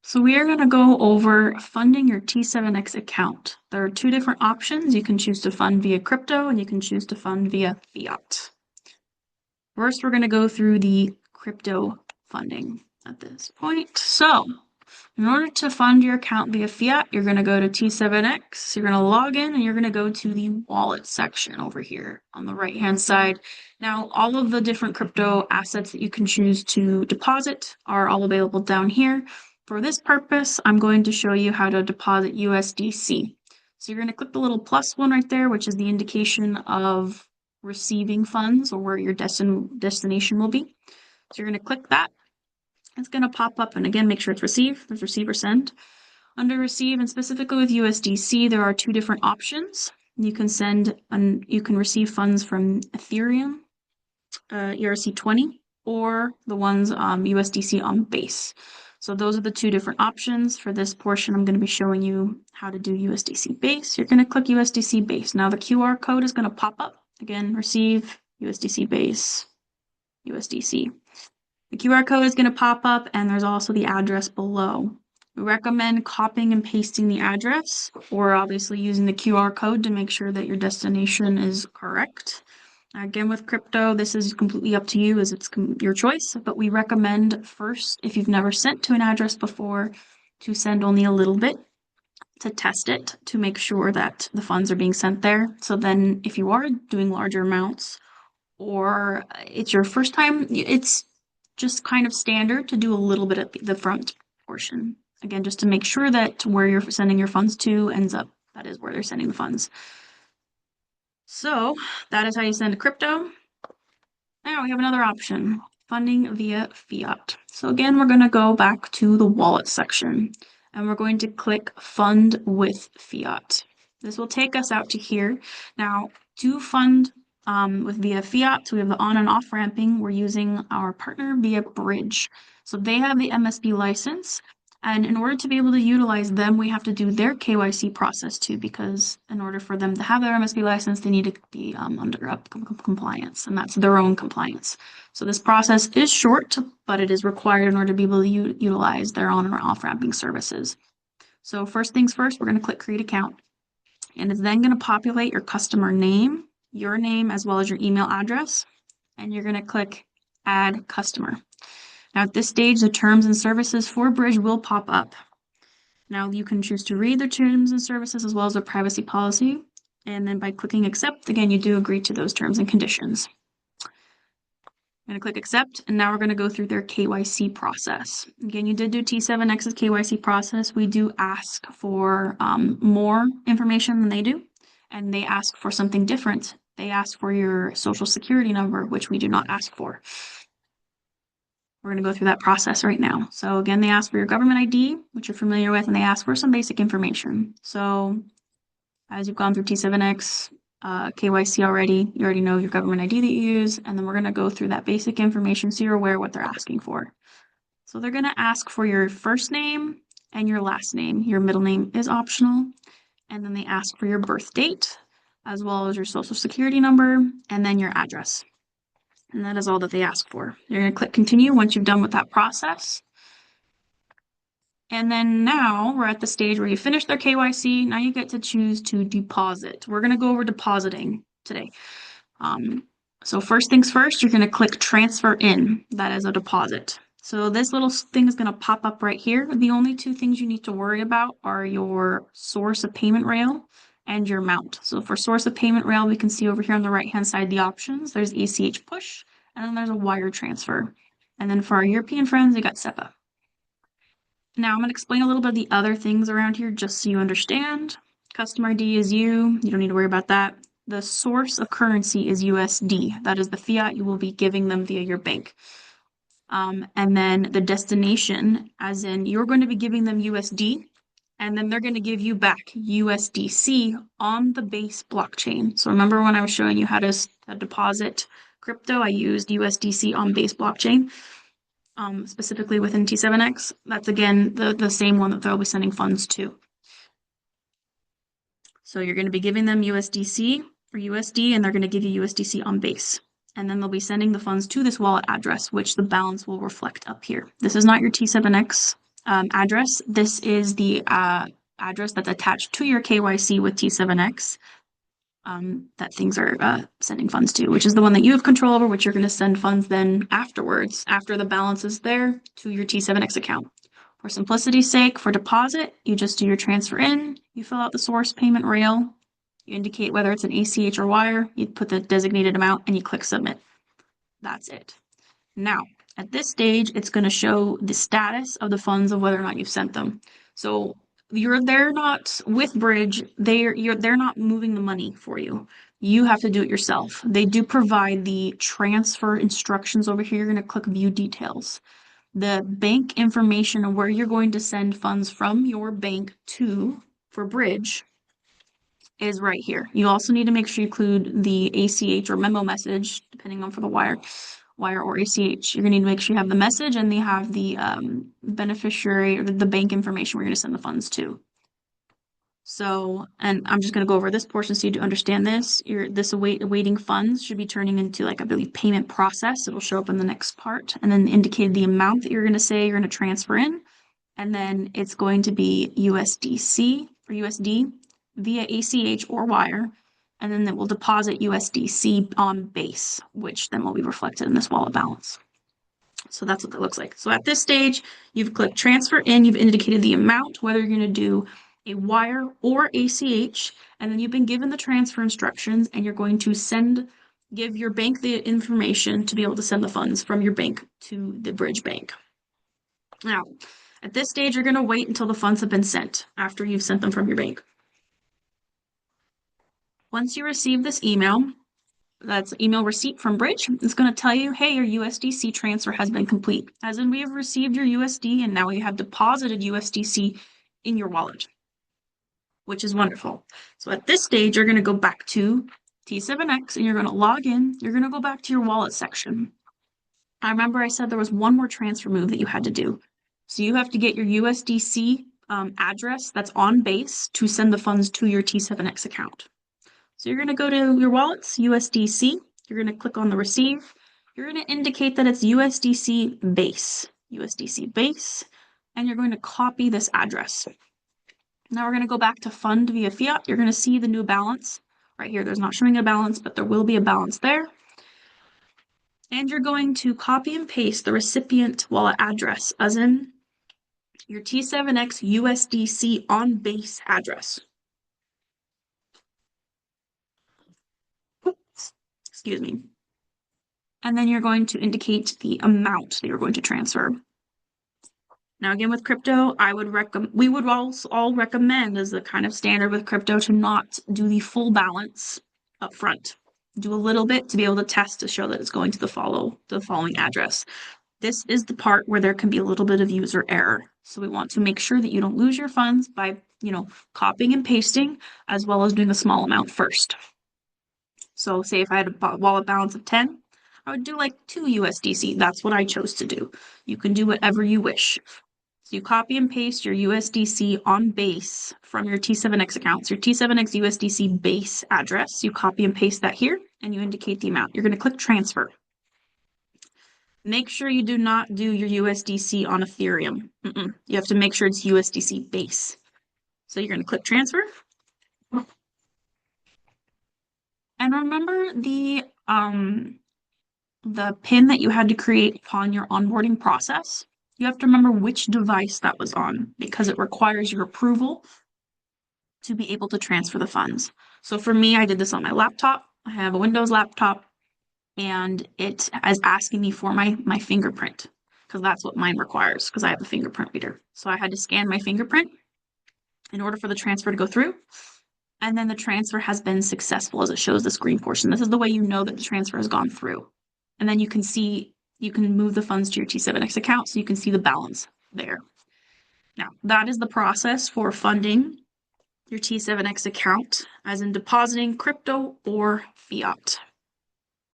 So we are going to go over funding your T7X account. There are two different options. You can choose to fund via crypto and you can choose to fund via fiat. First, we're going to go through the crypto funding at this point. So in order to fund your account via fiat, you're going to go to T7X, you're going to log in, and you're going to go to the wallet section over here on the right-hand side. Now, all of the different crypto assets that you can choose to deposit are all available down here. For this purpose, I'm going to show you how to deposit USDC. So you're going to click the little plus one right there, which is the indication of receiving funds or where your destination will be. So you're going to click that. It's going to pop up, and again, make sure it's receive. There's receive or send. Under receive, and specifically with USDC, there are two different options. You can send, you can receive funds from Ethereum, ERC20, or the ones USDC on base. So those are the two different options. For this portion, I'm going to be showing you how to do USDC base. You're going to click USDC base. Now the QR code is going to pop up. Again, receive, USDC base, USDC. The QR code is going to pop up, and there's also the address below. We recommend copying and pasting the address, or obviously using the QR code to make sure that your destination is correct. Again, with crypto, this is completely up to you, as it's your choice, but we recommend first, if you've never sent to an address before, to send only a little bit to test it, to make sure that the funds are being sent there. So then if you are doing larger amounts, or it's your first time, it's just kind of standard to do a little bit at the front portion. Again, just to make sure that where you're sending your funds to ends up, that is where they're sending the funds. So that is how you send crypto. Now we have another option, funding via fiat. So again, we're going to go back to the wallet section, and we're going to click fund with fiat. This will take us out to here. Now, to fund with via fiat, so we have the on and off ramping. We're using our partner via Bridge. So they have the MSB license, and in order to be able to utilize them, we have to do their KYC process too, because in order for them to have their MSB license, they need to be under compliance, and that's their own compliance. So this process is short, but it is required in order to be able to utilize their on or off ramping services. So first things first, we're going to click create account, and it's then going to populate your customer name, your name, as well as your email address, and you're going to click add customer. Now at this stage, the terms and services for Bridge will pop up. Now you can choose to read their terms and services as well as their privacy policy, and then by clicking accept, again, you do agree to those terms and conditions. I'm going to click accept, and now we're going to go through their KYC process. Again, you did do T7X's KYC process. We do ask for more information than they do, and they ask for something different. They ask for your social security number, which we do not ask for. We're going to go through that process right now. So again, they ask for your government ID, which you're familiar with, and they ask for some basic information. So as you've gone through T7X, KYC already, you already know your government ID that you use, and then we're going to go through that basic information so you're aware what they're asking for. So they're going to ask for your first name and your last name. Your middle name is optional, and then they ask for your birth date, as well as your social security number, and then your address. And that is all that they ask for. You're going to click continue once you've done with that process. And then now we're at the stage where you finish their KYC. Now you get to choose to deposit. We're going to go over depositing today. So first things first, you're going to click transfer in. That is a deposit. So this little thing is going to pop up right here. The only two things you need to worry about are your source of payment rail and your amount. So for source of payment rail, we can see over here on the right-hand side the options. There's ACH Push, and then there's a wire transfer. And then for our European friends, we got SEPA. Now I'm going to explain a little bit of the other things around here just so you understand. Customer ID is you. You don't need to worry about that. The source of currency is USD. That is the fiat you will be giving them via your bank. And then the destination, as in you're going to be giving them USD, and then they're going to give you back USDC on the base blockchain. So remember when I was showing you how to deposit crypto, I used USDC on base blockchain, specifically within T7X. That's again the same one that they'll be sending funds to. So you're going to be giving them USDC or USD, and they're going to give you USDC on base. And then they'll be sending the funds to this wallet address, which the balance will reflect up here. This is not your T7X address. This is the address that's attached to your KYC with T7X that things are sending funds to, which is the one that you have control over, which you're going to send funds then afterwards, after the balance is there, to your T7X account. For simplicity's sake, for deposit, you just do your transfer in, you fill out the source payment rail, you indicate whether it's an ACH or wire, you put the designated amount, and you click submit. That's it. Now, at this stage, it's going to show the status of the funds of whether or not you've sent them. So they're not with Bridge, they're not moving the money for you. You have to do it yourself. They do provide the transfer instructions over here. You're going to click view details. The bank information of where you're going to send funds from your bank to for Bridge is right here. You also need to make sure you include the ACH or memo message, depending on for the wire or ACH. You're going to need to make sure you have the message and they have the beneficiary or the bank information where you're going to send the funds to. So, and I'm just going to go over this portion so you do understand this. This awaiting funds should be turning into like, I believe, payment process. It'll show up in the next part and then indicate the amount that you're going to say you're going to transfer in. And then it's going to be USDC or USD via ACH or wire. And then it will deposit USDC on base, which then will be reflected in this wallet balance. So that's what that looks like. So at this stage, you've clicked transfer in, you've indicated the amount, whether you're going to do a wire or ACH, and then you've been given the transfer instructions and you're going to give your bank the information to be able to send the funds from your bank to the Bridge bank. Now, at this stage, you're going to wait until the funds have been sent after you've sent them from your bank. Once you receive this email, that's email receipt from Bridge, it's going to tell you, hey, your USDC transfer has been complete. As in, we have received your USD and now you have deposited USDC in your wallet, which is wonderful. So at this stage, you're going to go back to T7X and you're going to log in. You're going to go back to your wallet section. I remember I said there was one more transfer move that you had to do. So you have to get your USDC address that's on base to send the funds to your T7X account. So you're going to go to your wallets, USDC. You're going to click on the receive. You're going to indicate that it's USDC base, and you're going to copy this address. Now we're going to go back to fund via fiat. You're going to see the new balance right here. There's not showing a balance, but there will be a balance there. And you're going to copy and paste the recipient wallet address, as in your T7X USDC on base address. Excuse me. And then you're going to indicate the amount that you're going to transfer. Now, again, with crypto, we would all recommend, as the kind of standard with crypto, to not do the full balance up front. Do a little bit to be able to test to show that it's going to the following address. This is the part where there can be a little bit of user error. So we want to make sure that you don't lose your funds by, copying and pasting, as well as doing a small amount first. So say if I had a wallet balance of 10, I would do like 2 USDC. That's what I chose to do. You can do whatever you wish. So you copy and paste your USDC on base from your T7X accounts, your T7X USDC base address. You copy and paste that here and you indicate the amount. You're going to click transfer. Make sure you do not do your USDC on Ethereum. You have to make sure it's USDC base. So you're going to click transfer. And remember the PIN that you had to create upon your onboarding process. You have to remember which device that was on because it requires your approval to be able to transfer the funds. So for me, I did this on my laptop. I have a Windows laptop and it is asking me for my fingerprint because that's what mine requires because I have a fingerprint reader. So I had to scan my fingerprint in order for the transfer to go through. And then the transfer has been successful as it shows this green portion. This is the way you know that the transfer has gone through. And then you can move the funds to your T7X account so you can see the balance there. Now, that is the process for funding your T7X account, as in depositing crypto or fiat.